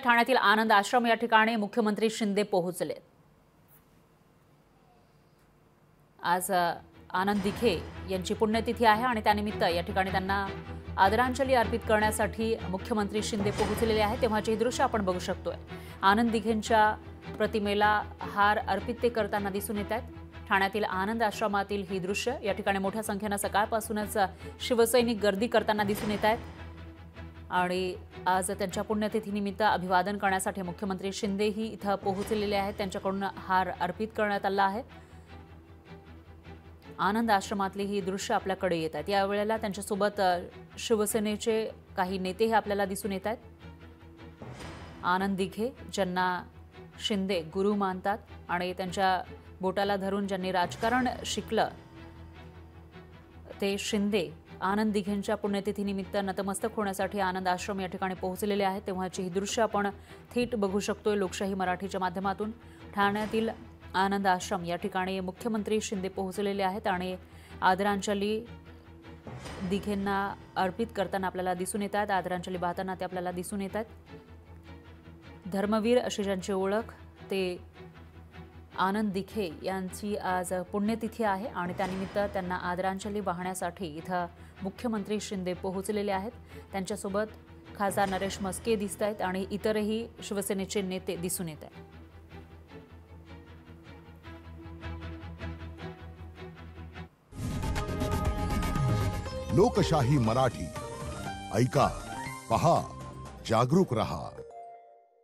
ठाण्यातील आनंद आश्रम या ठिकाणी मुख्यमंत्री शिंदे पोहोचले। आज आनंद दिघे यांची पुण्यतिथी आहे आणि त्यानिमित्त या ठिकाणी त्यांना आदरांजली अर्पित करण्यासाठी मुख्यमंत्री शिंदे पोहोचलेले आहेत। तेव्हाचे हे दृश्य आपण बघू शकतोय। आनंद दिघेंच्या प्रतिमेला हार अर्पित ते करताना दिसून येत आहेत। ठाण्यातील आनंद आश्रमातील ही दृश्य या ठिकाणी मोठ्या संख्येने सकाळपासूनच शिवसैनिक गर्दी करताना दिसून येत आहेत आणि आज त्यांच्या पुण्यतिथीनिमित्त अभिवादन करण्यासाठी मुख्यमंत्री शिंदेही इथं पोहोचलेले आहेत। त्यांच्याकडून हार अर्पित करण्यात आला आहे। आनंद आश्रमातली ही दृश्य आपल्याकडे येत आहेत। या वेळेला त्यांच्यासोबत शिवसेनेचे काही नेतेही आपल्याला दिसून येत आहेत। आनंद दिघे ज्यांना शिंदे गुरु मानतात आणि त्यांच्या बोटाला धरून ज्यांनी राजकारण शिकलं ते शिंदे आनंद दिघेंच्या पुण्यतिथीनिमित्त नतमस्तक होण्यासाठी आनंद आश्रम या ठिकाणी पोहोचलेले आहेत। तेव्हाची ही दृश्य आपण थेट बघू शकतोय लोकशाही मराठीच्या माध्यमातून। ठाण्यातील आनंद आश्रम या ठिकाणी मुख्यमंत्री शिंदे पोहोचलेले आहेत आणि आदरांजली दिघेंना अर्पित करताना आपल्याला दिसून येत आहेत। आदरांजली वाहताना ते आपल्याला दिसून येत आहेत। धर्मवीर अशी ज्यांची ओळख ते आनंद दिघे यांची आज पुण्यतिथी आहे आणि त्यानिमित्त त्यांना आदरांजली वाहण्यासाठी इथं मुख्यमंत्री शिंदे पोहोचलेले आहेत। त्यांच्यासोबत खासदार नरेश म्हस्के दिसत आहेत आणि इतरही शिवसेनेचे नेते दिसून येत आहेत। लोकशाही मराठी ऐका, पहा, जागरूक रहा।